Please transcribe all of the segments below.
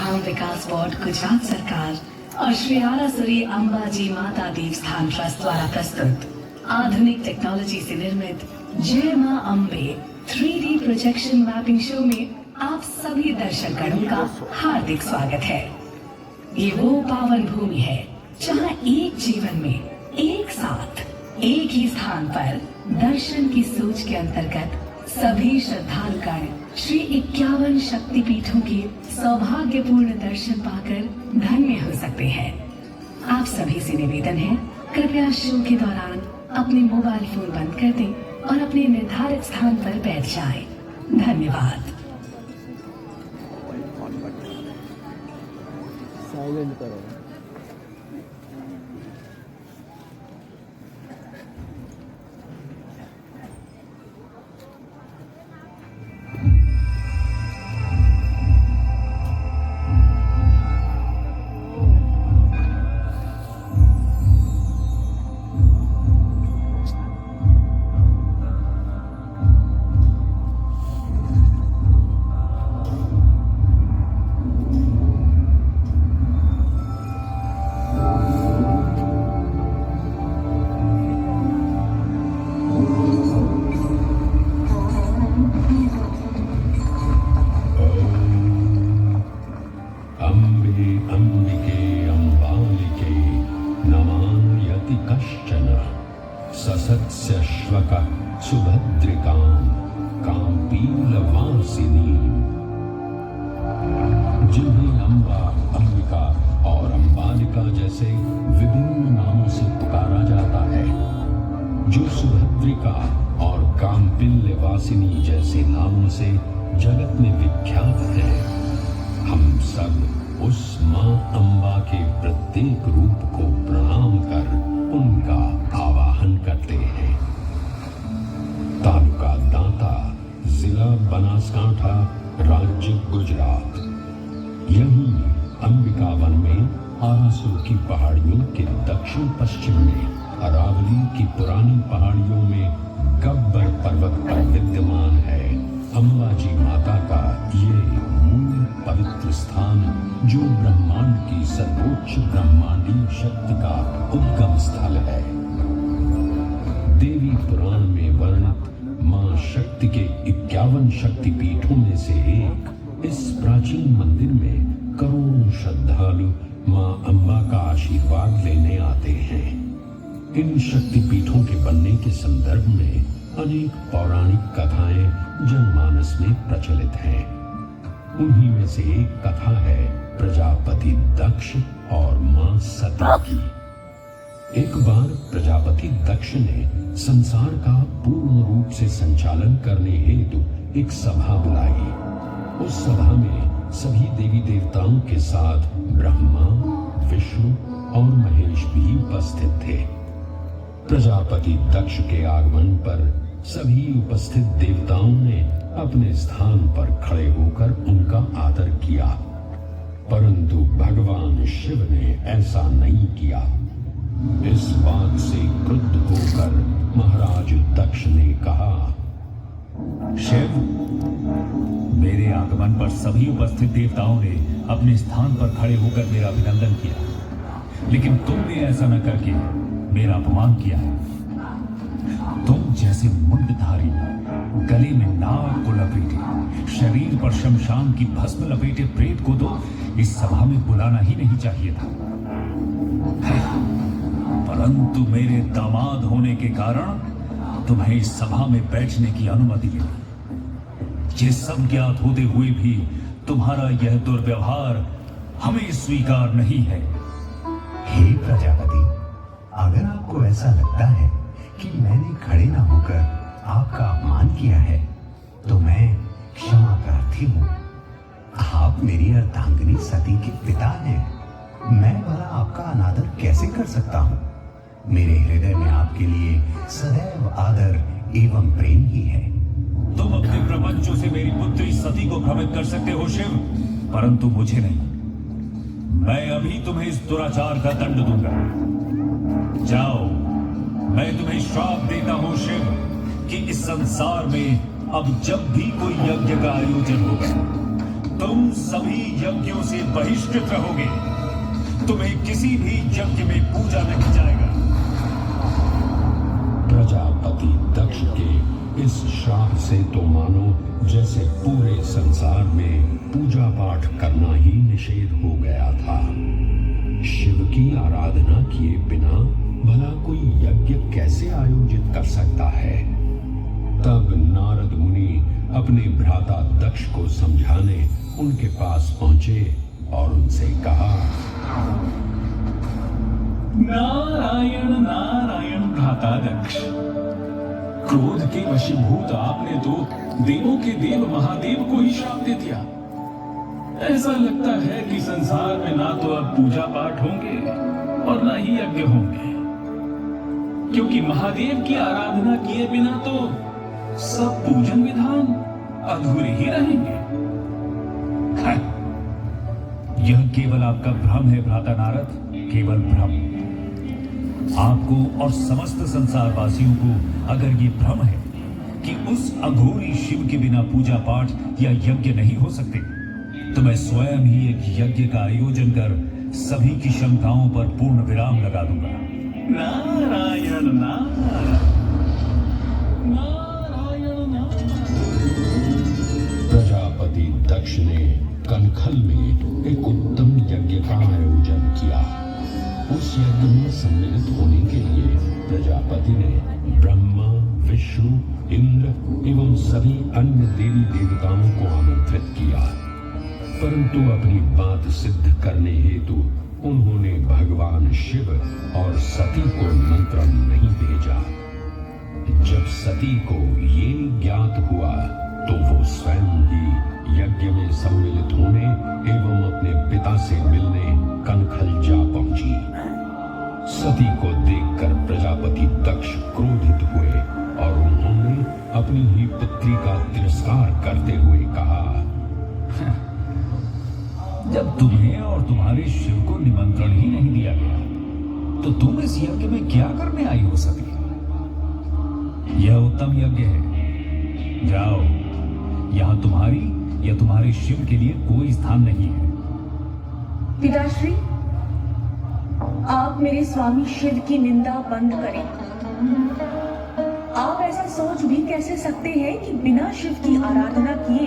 धाम विकास board Gujarat सरकार और श्री आरासुरी अंबाजी माता देवस्थान ट्रस्ट द्वारा प्रस्तुत आधुनिक टेक्नोलॉजी से निर्मित जय मां Ambe 3D projection mapping show में आप सभी दर्शकगणों का हार्दिक स्वागत है। ये वो पावन भूमि है जहाँ एक जीवन में एक साथ एक ही स्थान पर दर्शन की सोच के अंतर्गत सभी श्रद्धालुगण श्री 51 शक्तिपीठों के सौभाग्यपूर्ण दर्शन पाकर धन्य हो सकते हैं। आप सभी से निवेदन है, कृपया शो के दौरान अपने मोबाइल फोन बंद कर दें और अपने निर्धारित स्थान पर बैठ जाएं। धन्यवाद। साइलेंट करो। ससत्स्यश्वकः सुभद्रिकां काम्पीलवासिनी, जिन्हें अम्बा, अंबिका और अम्बालिका जैसे विभिन्न नामों से पुकारा जाता है, जो सुभद्रिका और काम्पीलवासिनी जैसे नामों से जगत में विख्यात है। हम सब उस मां अम्बा के प्रत्येक रूप को प्रणाम कर उनका आवाहन करते हैं। तालुका दांता, जिला बनासकांठा, राज्य गुजरात। यहीं अंबिका वन में आरासुर की पहाड़ियों के दक्षिण पश्चिम में अरावली की पुरानी पहाड़ियों में गब्बर पर्वत पर विद्यमान है अंबाजी माता का ये मूल पवित्र स्थान, जो ब्रह्मांड की सर्वोच्च ब्रह्मांडीय शक्ति का उद्गम स्थल है। देवी पुराण में वर्णित मां शक्ति के 51 शक्तिपीठों में से एक इस प्राचीन मंदिर में करोड़ों श्रद्धालु मां अम्बा का आशीर्वाद लेने आते हैं। इन शक्तिपीठों के बनने के संदर्भ में अनेक पौराणिक कथाएं जनमानस में प्रचलित हैं। उन्हीं में से एक कथा है प्रजापति दक्ष और मां सती की। एक बार प्रजापति दक्ष ने संसार का पूर्ण रूप से संचालन करने हेतु एक सभा बुलाई। उस सभा में सभी देवी देवताओं के साथ ब्रह्मा, विष्णु और महेश भी उपस्थित थे। प्रजापति दक्ष के आगमन पर सभी उपस्थित देवताओं ने अपने स्थान पर खड़े होकर उनका आदर किया, परंतु भगवान शिव ने ऐसा नहीं किया। इस बात से क्रुद्ध होकर महाराज दक्ष ने कहा, शिव, मेरे आगमन पर सभी उपस्थित देवताओं ने अपने स्थान पर खड़े होकर मेरा अभिनंदन किया, लेकिन तुमने ऐसा न करके मेरा अपमान किया है। तुम जैसे मुंडधारी, गले में नाग को लपेटे, शरीर पर शमशान की भस्म लपेटे प्रेत को तो इस सभा में बुलाना ही नहीं चाहिए था। परंतु मेरे दामाद होने के कारण तुम्हें इस सभा में बैठने की अनुमति मिली। ये सब ज्ञात होते हुए भी तुम्हारा यह दुर्व्यवहार हमें स्वीकार नहीं है। हे प्रजापति, अगर आपको ऐसा लगता है कि मैंने खड़े न होकर आपका अपमान किया है, तो मैं क्षमा प्रार्थी हूँ। आप मेरी अर्धांगिनी सती के पिता हैं। मैं भला आपका अनादर कैसे कर सकता हूँ? मेरे हृदय में आपके लिए सदैव आदर एवं प्रेम ही है। तुम अपने प्रपंचों से मेरी पुत्री सती को भ्रमित कर सकते हो शिव, परंतु मुझे नहीं। मैं अभी तुम्हें इस दुराचार का दंड दूंगा। जाओ, मैं तुम्हें श्राप देता हूँ शिव कि इस संसार में अब जब भी कोई यज्ञ का आयोजन होगा तुम सभी यज्ञों से बहिष्कृत रहोगे। तुम्हें किसी भी यज्ञ में पूजा नहीं जाएगा। प्रजापति दक्ष के इस श्राप से तो मानो जैसे पूरे संसार में पूजा पाठ करना ही निषेध हो गया था। शिव की आराधना किए बिना भला कोई यज्ञ कैसे आयोजित कर सकता है। तब नारद मुनि अपने भ्राता दक्ष को समझाने उनके पास पहुंचे और उनसे कहा, नारायण नारायण भ्राता दक्ष, क्रोध के वशीभूत आपने तो देवों के देव महादेव को ही श्राप दे दिया। ऐसा लगता है कि संसार में ना तो अब पूजा पाठ होंगे और ना ही यज्ञ होंगे, क्योंकि महादेव की आराधना किए बिना तो सब पूजन विधान अधूरे ही रहेंगे। यह केवल आपका भ्रम है भ्राता नारद, केवल भ्रम। आपको और समस्त संसार वासियों को अगर ये भ्रम है कि उस अघोरी शिव के बिना पूजा पाठ या यज्ञ नहीं हो सकते, तो मैं स्वयं ही एक यज्ञ का आयोजन कर सभी की शंकाओं पर पूर्ण विराम लगा दूंगा। नारायण नारायण नारायण नारायण। प्रजापति दक्ष ने कनखल में एक उत्तम यज्ञ का आयोजन किया। उस यज्ञ में सम्मिलित होने के लिए प्रजापति ने ब्रह्मा, विष्णु, इंद्र एवं सभी अन्य देवी देवताओं को आमंत्रित किया, परंतु अपनी बात सिद्ध करने हेतु उन्होंने भगवान शिव और सती को निमंत्रण नहीं भेजा। जब सती को ये ज्ञात हुआ तो वो स्वयं ही यज्ञ में सम्मिलित होने एवं अपने पिता से मिलने कनखल जा पहुंची। सती को देखकर प्रजापति दक्ष क्रोधित हुए और उन्होंने अपनी ही पुत्री का तिरस्कार करते हुए कहा, जब तुम्हें और तुम्हारे शिव को निमंत्रण ही नहीं दिया गया, तो तुम इस यज्ञ में क्या करने आई हो सके? यह उत्तम यज्ञ है। जाओ, यहां तुम्हारी या तुम्हारे शिव के लिए कोई स्थान नहीं है। पिताश्री, आप मेरे स्वामी शिव की निंदा बंद करें। आप ऐसा सोच भी कैसे सकते हैं कि बिना शिव की आराधना किए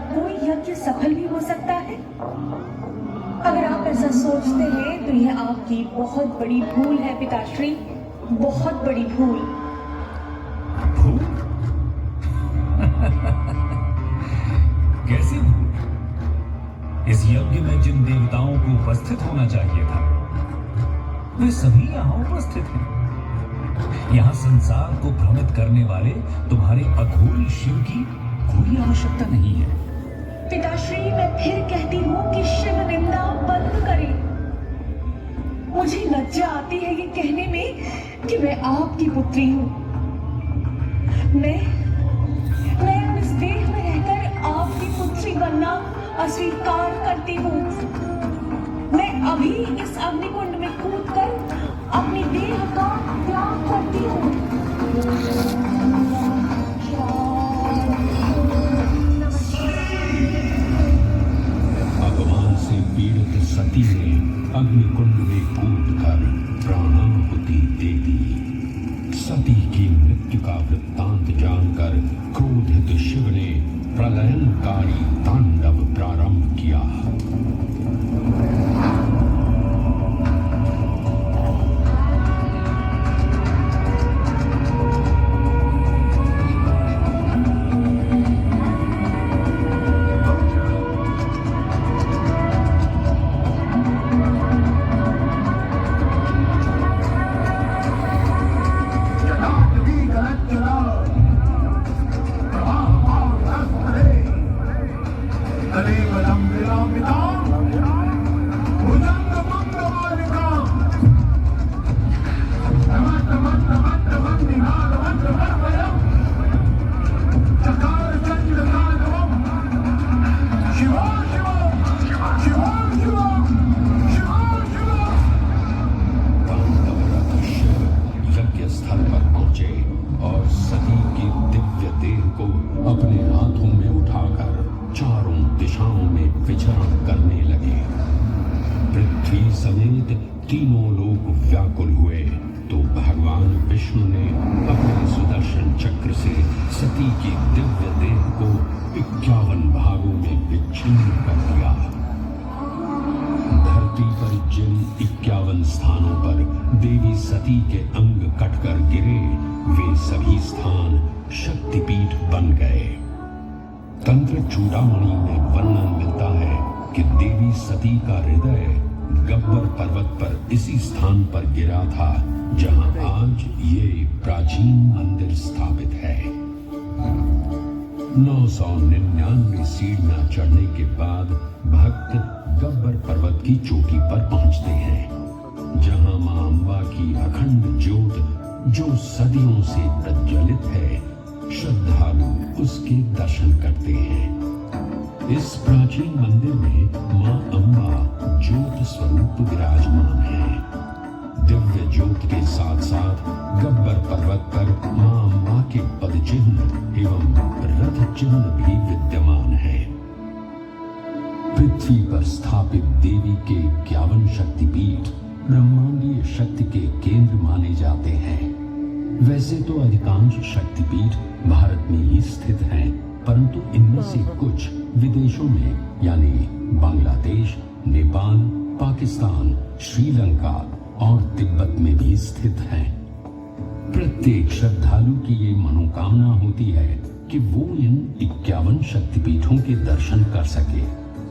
कोई यज्ञ सफल भी हो सकता है? अगर आप ऐसा सोचते हैं तो यह आपकी बहुत बड़ी भूल है पिताश्री, बहुत बड़ी भूल। भूल? कैसी भूल? इस यज्ञ में जिन देवताओं को उपस्थित होना चाहिए था, वे सभी यहाँ उपस्थित हैं। यहाँ संसार को भ्रमित करने वाले तुम्हारे अघोरी शिव की कोई आवश्यकता नहीं है। पिताश्री, मैं फिर कहती हूँ कि शिव निंदा बंद करें। मुझे लज्जा आती है ये कहने में कि मैं आपकी पुत्री हूँ। मैं इस देह में रहकर आपकी पुत्री बनना अस्वीकार करती हूँ। मैं अभी इस अग्निकुंड में कूदकर अपनी देह का त्याग करती हूँ। अपमान से पीड़ित सती ने अग्निकुंड में कूदकर प्राणाहुति दे दी। सती की मृत्यु का वृत्तांत जानकर क्रोधित शिव ने प्रलयनकारी तांडव प्रारंभ किया। समेत तीनों लोग व्याकुल हुए तो भगवान विष्णु ने अपने सुदर्शन चक्र से सती की दिव्य देह को 51 भागों में विच्छिन्न कर दिया। धरती पर जिन 51 स्थानों पर देवी सती के अंग कटकर गिरे, वे सभी स्थान शक्तिपीठ बन गए। तंत्र चूड़ामणि में वर्णन मिलता है कि देवी सती का हृदय गब्बर पर्वत पर इसी स्थान पर गिरा था जहां आज ये प्राचीन मंदिर स्थापित है। 999 सीढ़ियां चढ़ने के बाद भक्त गब्बर पर्वत की चोटी पर पहुंचते हैं, जहां मां अंबा की अखंड ज्योत जो सदियों से प्रज्वलित है, श्रद्धालु उसके दर्शन करते हैं। इस प्राचीन मंदिर में मां अंबा ज्योत स्वरूप विराजमान है। दिव्य ज्योत के साथ साथ गब्बर पर्वत पर मां अंबा के पद चिन्ह एवं रथ चिन्ह भी विद्यमान है। पृथ्वी पर स्थापित देवी के 51 शक्तिपीठ ब्रह्मांडीय शक्ति के केंद्र माने जाते हैं। वैसे तो अधिकांश शक्तिपीठ भारत में ही स्थित हैं, परंतु इनमें से कुछ विदेशों में यानी बांग्लादेश, नेपाल, पाकिस्तान, श्रीलंका और तिब्बत में भी स्थित हैं। प्रत्येक श्रद्धालु की ये मनोकामना होती है कि वो इन 51 शक्तिपीठों के दर्शन कर सके,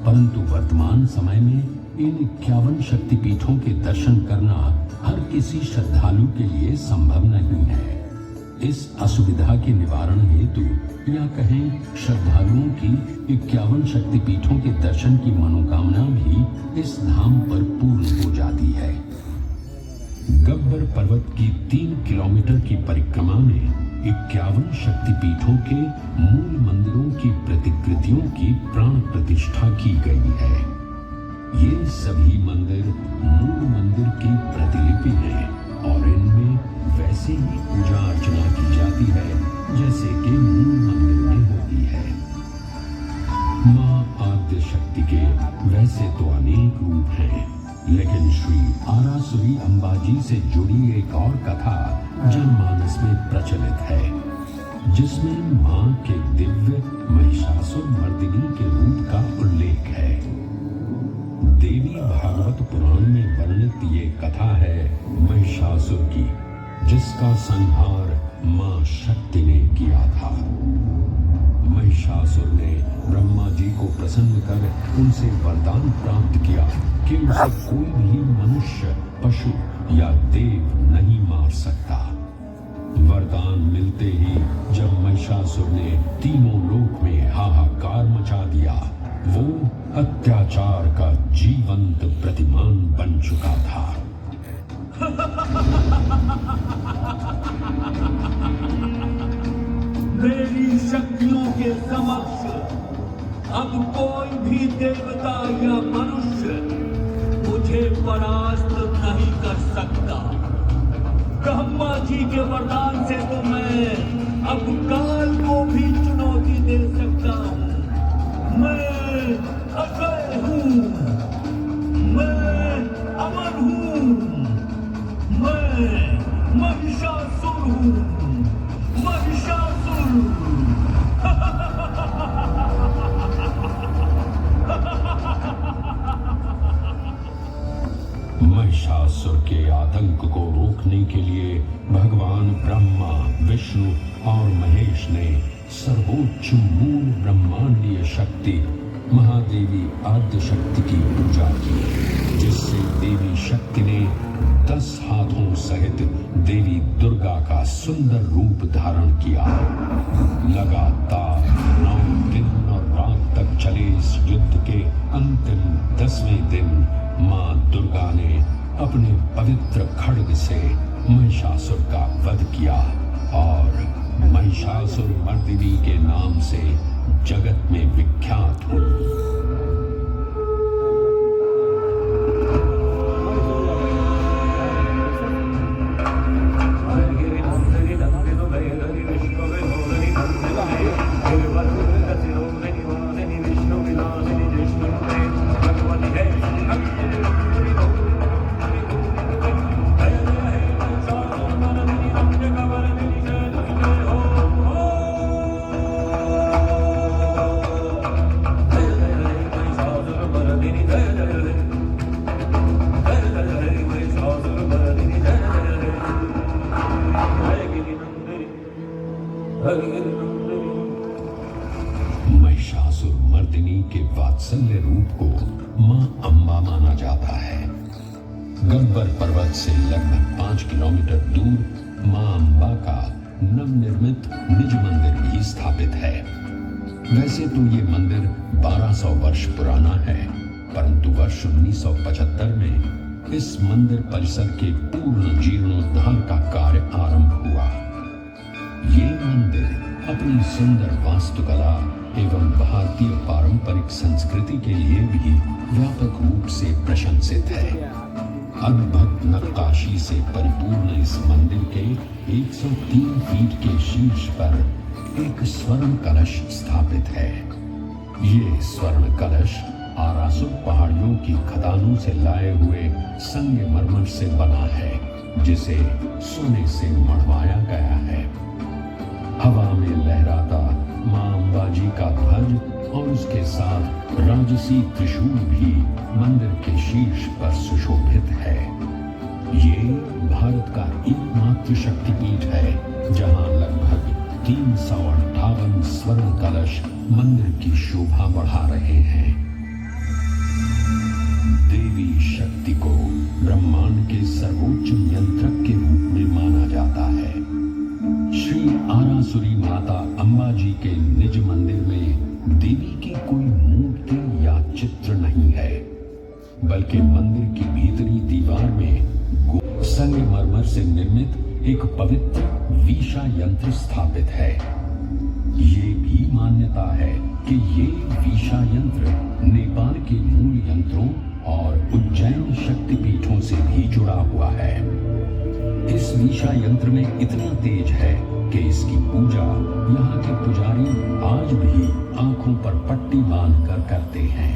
परंतु वर्तमान समय में इन 51 शक्तिपीठों के दर्शन करना हर किसी श्रद्धालु के लिए संभव नहीं है। इस असुविधा के निवारण हेतु या कहें श्रद्धालुओं की 51 शक्तिपीठों के दर्शन की मनोकामना भी इस धाम पर पूर्ण हो जाती है। गब्बर पर्वत की 3 किलोमीटर की परिक्रमा में 51 शक्तिपीठों के मूल मंदिरों की प्रतिकृतियों की प्राण प्रतिष्ठा की गई है। ये सभी मंदिर मूल मंदिर की प्रतिलिपि हैं और इनमें वैसे ही पूजा अर्चना की जाती है जैसे कि मूल मंदिर में होती है। मां आद्य शक्ति के वैसे तो अनेक रूप हैं, लेकिन श्री आरासुरी अंबाजी से जुड़ी एक और कथा जनमानस में प्रचलित है, जिसमें मां के दिव्य महिषासुर मर्दिनी के रूप का उल्लेख है। देवी भागवत पुराण में वर्णित ये कथा है महिषासुर की, जिसका संहार मां शक्ति ने किया था। महिषासुर ने ब्रह्मा जी को प्रसन्न कर उनसे वरदान प्राप्त किया कि उसे कोई भी मनुष्य, पशु या देव नहीं मार सकता। वरदान मिलते ही जब महिषासुर ने तीनों लोक में हाहाकार मचा दिया, वो अत्याचार का जीवंत प्रतिमान बन चुका था। मेरी शक्तियों के समक्ष अब कोई भी देवता या मनुष्य मुझे परास्त नहीं कर सकता। ब्रह्मा जी के वरदान से तो मैं अब काल को भी चुनौती दे सकता हूँ। मैं अजय हूँ, मैं अमर हूँ, मैं महिषासुर हूँ, महिषासुर। महिषासुर के आतंक को रोकने के लिए भगवान ब्रह्मा, विष्णु और महेश ने सर्वोच्च मूल ब्रह्मांडीय शक्ति महादेवी आद्य शक्ति की पूजा की, जिससे देवी शक्ति ने 10 हाथों सहित देवी दुर्गा का सुंदर रूप धारण किया। लगातार 9 दिन और रात तक चले इस युद्ध के अंतिम 10वें दिन मां दुर्गा ने अपने पवित्र खड्ग से महिषासुर का वध किया और महिषासुर मर्दिनी के नाम से जगत में विख्यात हुई। महिषासुर मर्दिनी के वात्सल्य रूप को मां अंबा माना जाता है। गब्बर पर्वत से लगभग 5 किलोमीटर दूर मां अंबा का नवनिर्मित निज मंदिर भी स्थापित है। वैसे तो ये मंदिर 1200 वर्ष पुराना है, परंतु वर्ष 1975 में इस मंदिर परिसर के पूर्ण जीर्णोद्धार का कार्य आरंभ हुआ। ये मंदिर अपनी सुंदर वास्तुकला एवं भारतीय पारंपरिक संस्कृति के लिए भी व्यापक रूप से प्रशंसित है। अद्भुत नक्काशी से परिपूर्ण इस मंदिर के 103 फीट के शीर्ष पर एक स्वर्ण कलश स्थापित है। ये स्वर्ण कलश आरासुर पहाड़ियों की खदानों से लाए हुए संगमरमर से बना है, जिसे सोने से मढ़वाया गया है। हवा में लहराता मां अंबा जी का ध्वज और उसके साथ राजसी त्रिशूल भी मंदिर के शीर्ष पर सुशोभित है। ये भारत का एकमात्र शक्तिपीठ है जहां लगभग 358 स्वर्ण कलश मंदिर की शोभा बढ़ा रहे हैं। देवी शक्ति को ब्रह्मांड के सर्वोच्च नियंत्रक के रूप में माना जाता है। श्री आरासुरी माता अंबा जी के निज मंदिर में देवी की कोई मूर्ति या चित्र नहीं है, बल्कि मंदिर की भीतरी दीवार में संगमरमर से निर्मित एक पवित्र वीषा यंत्र स्थापित है। ये भी मान्यता है कि ये वीषा यंत्र नेपाल के मूल यंत्रों और उज्जैन शक्तिपीठों से भी जुड़ा हुआ है। इस वीषा यंत्र में इतना तेज है कि इसकी पूजा यहाँ के पुजारी आज भी आंखों पर पट्टी बांधकर करते हैं।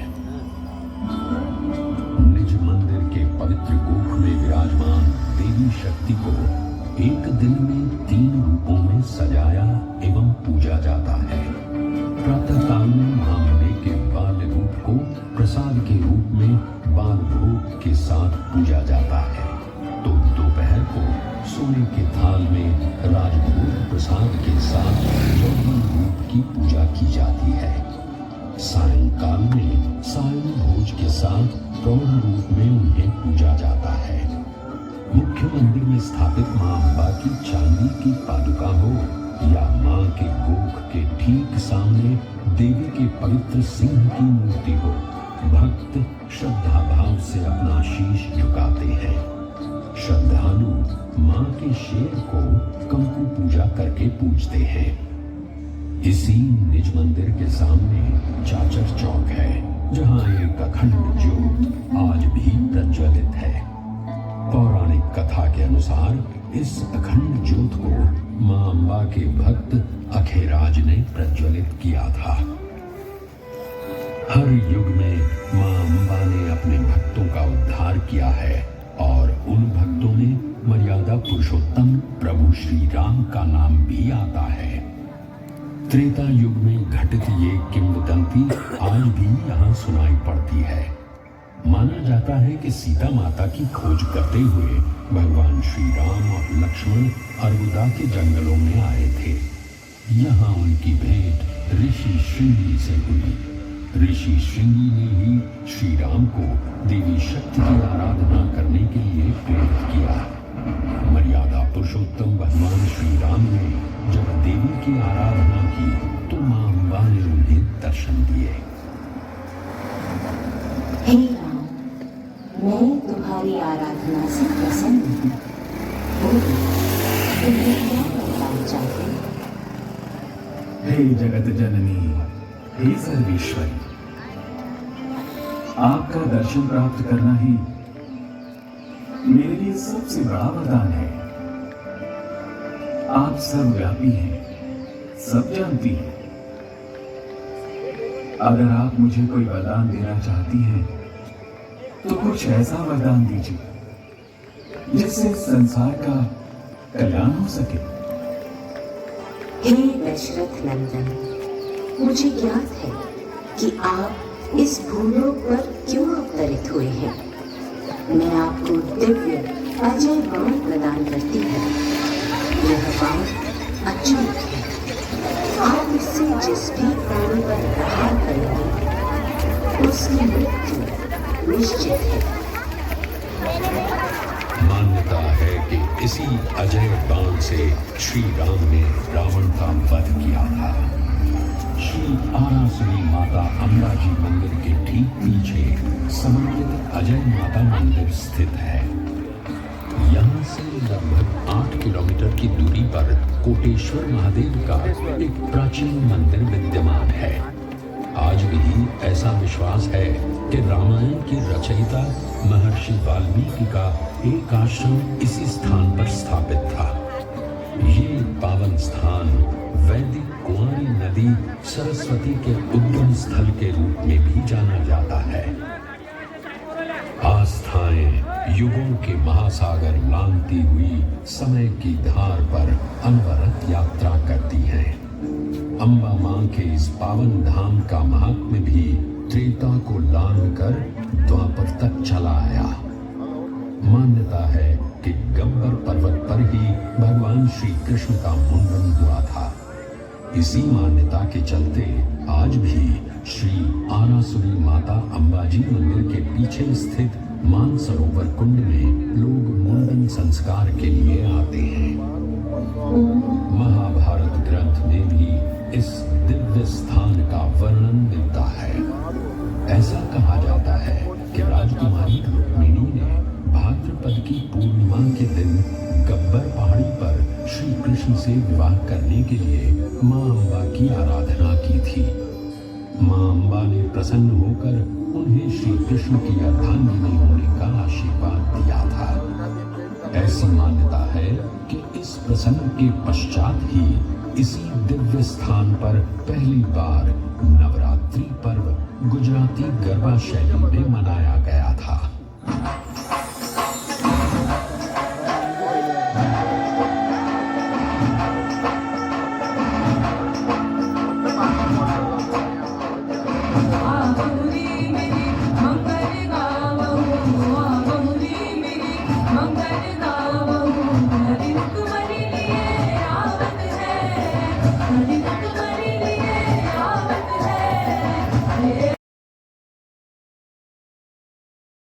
निज मंदिर के पवित्र गोख में विराजमान देवी शक्ति को एक दिन में 3 रूपों में सजाया एवं पूजा जाता है। प्रातः काल में महामंडे के बाल्य रूप को प्रसाद के रूप में बाल भोग के साथ पूजा जाता है, तो दोपहर को सोने के थाल में राजभोग प्रसाद के साथ यौवन रूप की पूजा की जाती है। सायंकाल में सायं भोज के साथ प्रौढ़ रूप में उन्हें पूजा जाता है। मुख्य मंदिर में स्थापित मां अंबा की चांदी की पादुका हो या मां के गोख के ठीक सामने देवी के पवित्र सिंह की मूर्ति हो, भक्त श्रद्धा भाव से अपना शीश झुकाते हैं। श्रद्धालु मां के शेर को कंकु पूजा करके पूजते हैं। इसी निज मंदिर के सामने चाचर चौक है, जहां एक अखंड ज्योत आज भी प्रज्वलित है। पौराणिक कथा के अनुसार इस अखंड ज्योत को मां अंबा के भक्त अखेराज ने प्रज्वलित किया था। हर युग में मां अंबा ने अपने भक्तों का उद्धार किया है और उन भक्तों में मर्यादा पुरुषोत्तम प्रभु श्री राम का नाम भी आता है। त्रेता युग में घटित ये किंवदंती आज भी यहाँ सुनाई पड़ती है। माना जाता है कि सीता माता की खोज करते हुए भगवान श्री राम और लक्ष्मण अरबुदा के जंगलों में आए थे। यहाँ उनकी भेंट ऋषि श्रृंगी से हुई। ऋषि श्रृंगी ने ही श्री राम को देवी शक्ति की आराधना करने के लिए प्रेरित किया। मर्यादा पुरुषोत्तम भगवान श्री राम ने जब देवी की आराधना की तो मां अंबा ने उन्हें दर्शन दिए। हे राम, मैं तुम्हारी आराधना से प्रसन्न हूँ। बोलो, तुम्हें क्या बताना चाहते हो? हे जगत जननी, हे सर्वेश्वरी, आपका दर्शन प्राप्त करना ही मेरे लिए सबसे बड़ा वरदान है। आप सर्वव्यापी हैं, सब जानती हैं। अगर आप मुझे कोई वरदान देना चाहती हैं, तो कुछ ऐसा वरदान दीजिए जिससे संसार का कल्याण हो सके। हे दशरथ नंदन, मुझे ज्ञात है कि आप इस भूलोक पर क्यों अवतरित हुए हैं? मैं आपको दिव्य अजय बाण प्रदान करती है। यह बाण अचूक है। आप इससे जिस भी प्राणी पर प्रहार करेंगे उसकी मृत्यु निश्चित है। मान्यता है कि इसी अजय बाण से श्री राम ने रावण का वध किया था। श्री आरासुरी माता अम्बा जी मंदिर के ठीक पीछे समर्पित अजय माता मंदिर स्थित है। यहाँ से लगभग 8 किलोमीटर की दूरी पर कोटेश्वर महादेव का एक प्राचीन मंदिर विद्यमान है। आज भी ऐसा विश्वास है कि रामायण की रचयिता महर्षि वाल्मीकि का एक आश्रम इसी स्थान पर स्थापित था। ये पावन स्थान वैदिक कुंवारी नदी सरस्वती के उद्गम स्थल के रूप में भी जाना जाता है। आस्थाएं युगों के महासागर लांघती हुई समय की धार पर अनवरत यात्रा करती हैं। अम्बा मां के इस पावन धाम का महात्म्य भी त्रेता को लांघ कर द्वापर तक चला आया। मान्यता है कि गब्बर पर्वत पर ही भगवान श्री कृष्ण का मुंडन हुआ था। इसी मान्यता के चलते आज भी श्री आरासुरी माता अम्बाजी मंदिर के पीछे स्थित मानसरोवर कुंड में लोग मुंडन संस्कार के लिए आते हैं। महाभारत ग्रंथ में भी इस दिव्य स्थान का वर्णन मिलता है। ऐसा कहा जाता है कि राजकुमारी रुक्मिणी ने भाद्रपद की पूर्णिमा के दिन गब्बर पहाड़ी पर श्री कृष्ण से विवाह करने के लिए मां अम्बा की आराधना की थी। मां अम्बा ने प्रसन्न होकर उन्हें श्री कृष्ण की अर्धांगिनी होने का आशीर्वाद दिया था। ऐसी मान्यता है कि इस प्रसंग के पश्चात ही इसी दिव्य स्थान पर पहली बार नवरात्रि पर्व गुजराती गरबा शैली में मनाया